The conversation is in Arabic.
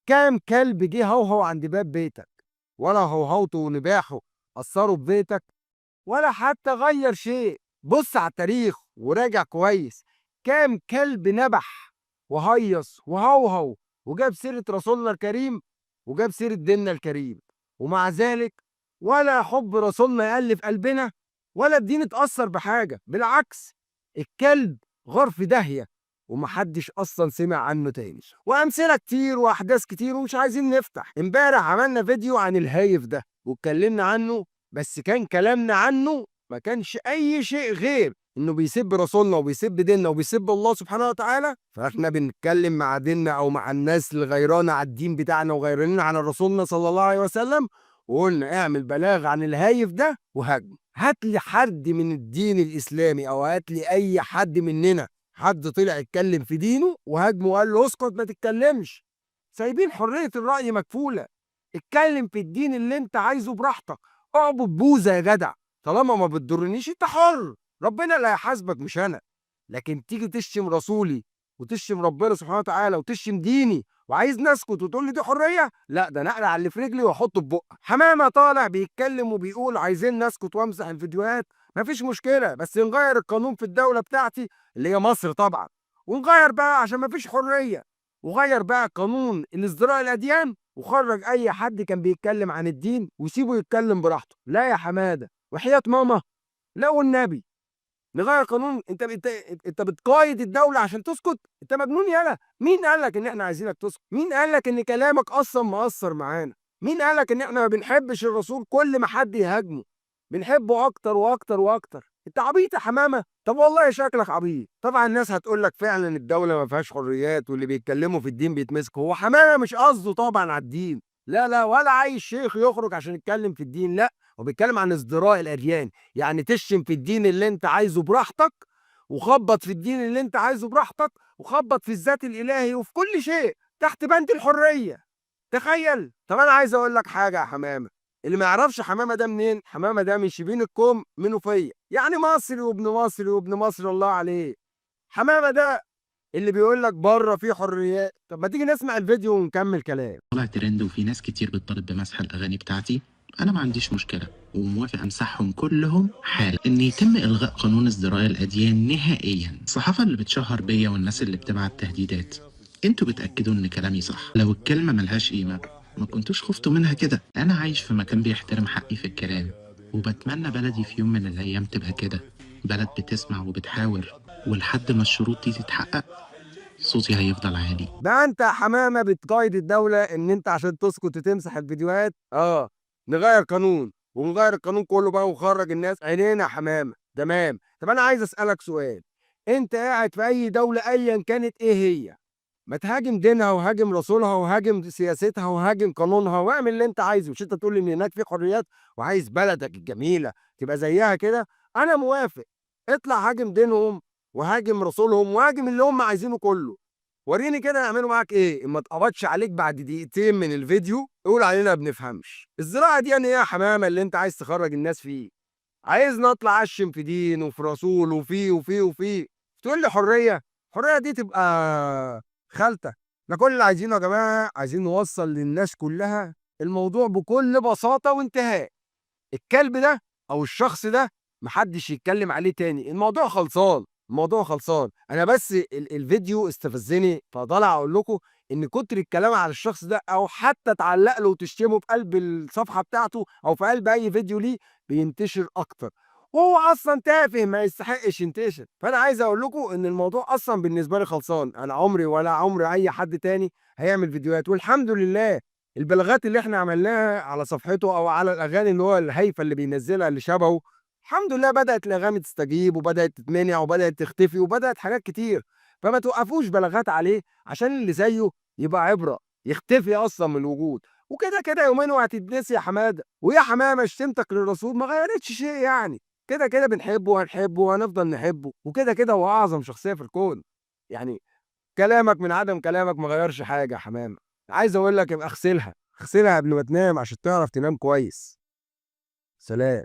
كام كلب جه هوهو عند باب بيتك، ولا هوهوته ونباحه أثروا في بيتك ولا حتى غير شيء. بص على التاريخ وراجع كويس، كام كلب نبح وهيص وهوهو وجاب سيرة رسولنا الكريم وجاب سيرة ديننا الكريم، ومع ذلك ولا حب رسولنا يقل في قلبنا ولا الدين اتأثر بحاجة. بالعكس، الكلب غار في داهية ومحدش أصلا سمع عنه تاني. وأمثلة كتير وأحداث كتير ومش عايزين نفتح. امبارح عملنا فيديو عن الهايف ده واتكلمنا عنه، بس كان كلامنا عنه ما كانش أي شيء غير إنه بيسب رسولنا وبيسب ديننا وبيسب الله سبحانه وتعالى. فإحنا بنتكلم مع ديننا أو مع الناس اللي غيرانا على الدين بتاعنا وغيرانين عن رسولنا صلى الله عليه وسلم، وقلنا اعمل بلاغ عن الهايف ده وهاجمه. هات لي حد من الدين الإسلامي أو هات لي أي حد مننا حد طلع يتكلم في دينه وهاجمه وقال له اسكت ما تتكلمش. سايبين حرية الرأي مكفولة. اتكلم في الدين اللي انت عايزه براحتك، اعبد بوذا يا جدع، طالما ما بتضرنيش انت حر، ربنا اللي هيحاسبك مش انا. لكن تيجي تشتم رسولي وتشتم ربنا سبحانه وتعالى وتشتم ديني وعايز نسكت وتقول لي دي حريه؟ لا، ده نقل على اللي في رجلي واحطه في بقك. حمامه طالع بيتكلم وبيقول عايزين نسكت وامسح الفيديوهات، مفيش مشكله، بس نغير القانون في الدوله بتاعتي اللي هي مصر طبعا، ونغير بقى عشان مفيش حريه، وغير بقى قانون الازدراء الاديان وخرج اي حد كان بيتكلم عن الدين وسيبه يتكلم براحته. لا يا حماده وحياه ماما، لا والنبي نغير قانون؟ انت بتقايد الدوله عشان تسكت؟ انت مجنون يالا. مين قال لك ان احنا عايزينك تسكت؟ مين قال لك ان كلامك اصلا مؤثر معانا؟ مين قال لك ان احنا ما بنحبش الرسول؟ كل ما حد يهاجمه بنحبه اكتر واكتر واكتر. انت عبيط يا حمامه. طب والله شكلك عبيط. طبعا الناس هتقول لك فعلا الدوله ما فيهاش حريات واللي بيتكلموا في الدين بيتمسكوا. هو حمامه مش قصده طبعا على الدين، لا لا، ولا عايز شيخ يخرج عشان يتكلم في الدين، لا، هو بيتكلم عن ازدراء الاديان. يعني تشتم في الدين اللي انت عايزه براحتك، وخبط في الدين اللي انت عايزه براحتك، وخبط في الذات الالهي وفي كل شيء تحت بند الحريه. تخيل. طب انا عايز اقول لك حاجه يا حمامه، اللي ما يعرفش حمامه ده منين، حمامه ده من شبين الكوم منوفيه، يعني مصري وابن مصري وابن مصر الله عليه. حمامه ده اللي بيقول لك بره فيه حريات. طب ما تيجي نسمع الفيديو ونكمل كلام. طلع ترند وفي ناس كتير بتطالب بمسح الاغاني بتاعتي. انا ما عنديش مشكله وموافق امسحهم كلهم حالا. ان يتم الغاء قانون ازدراء الاديان نهائيا. الصحافه اللي بتشهر بيا والناس اللي بتبعت تهديدات، انتوا بتاكدوا ان كلامي صح. لو الكلمه ملهاش قيمه ما كنتوش خفتوا منها كده. انا عايش في مكان بيحترم حقي في الكلام، وبتمنى بلدي في يوم من الايام تبقى كده، بلد بتسمع وبتحاور، ولحد ما الشروط دي تتحقق صوتي هيفضل عالي. بقى انت يا حمامه بتقايد الدوله ان انت عشان تسكت وتمسح الفيديوهات؟ نغير قانون ونغير القانون كله بقى ونخرج الناس عينينا يا حمامه. تمام. طب انا عايز اسالك سؤال، انت قاعد في اي دوله ايا كانت ايه هي، ما تهاجم دينها وهاجم رسولها وهاجم سياستها وهاجم قانونها واعمل اللي انت عايزه. مش انت تقول لي ان هناك في حريات وعايز بلدك الجميله تبقى زيها كده؟ انا موافق، اطلع هاجم دينهم وهاجم رسولهم وهاجم اللي هم عايزينه كله. وريني كده يعملوا معاك ايه. اما اتقبضش عليك بعد دقيقتين من الفيديو قول علينا ما بنفهمش. الزراعه دي يعني ايه يا حمامه اللي انت عايز تخرج الناس فيه؟ عايزني اطلع اشم في دين وفي رسول وفيه تقول لي حريه؟ الحريه دي تبقى خالتك. ده كل اللي عايزينه يا جماعه، عايزين نوصل للناس كلها الموضوع بكل بساطه وانتهاء. الكلب ده او الشخص ده محدش يتكلم عليه تاني، الموضوع خلصان، الموضوع خلصان. انا بس الفيديو استفزني فطالع اقول لكم ان كتر الكلام على الشخص ده او حتى تعلق له وتشتمه في قلب الصفحه بتاعته او في قلب اي فيديو ليه بينتشر اكتر، وهو اصلا تافه ما يستحقش ينتشر. فانا عايز اقول لكم ان الموضوع اصلا بالنسبه لي خلصان. انا عمري ولا عمر اي حد تاني هيعمل فيديوهات، والحمد لله البلاغات اللي احنا عملناها على صفحته او على الاغاني اللي هو الهايفه اللي بينزلها اللي شبهه، الحمد لله بدات الاغاني تستجيب وبدات تتمنع وبدات تختفي وبدات حاجات كتير. فما توقفوش بلاغات عليه عشان اللي زيه يبقى عبره يختفي اصلا من الوجود. وكده كده يومين وهتتنسي يا حماده. ويا حمامه شتمتك للرسول ما غيرتش شيء يعني، كده كده بنحبه وهنحبه وهنفضل نحبه، وكده كده هو اعظم شخصيه في الكون. يعني كلامك من عدم كلامك ما غيرش حاجه يا حمامه. عايز اقول لك ابقى اغسلها، اغسلها قبل ما تنام عشان تعرف تنام كويس. سلام.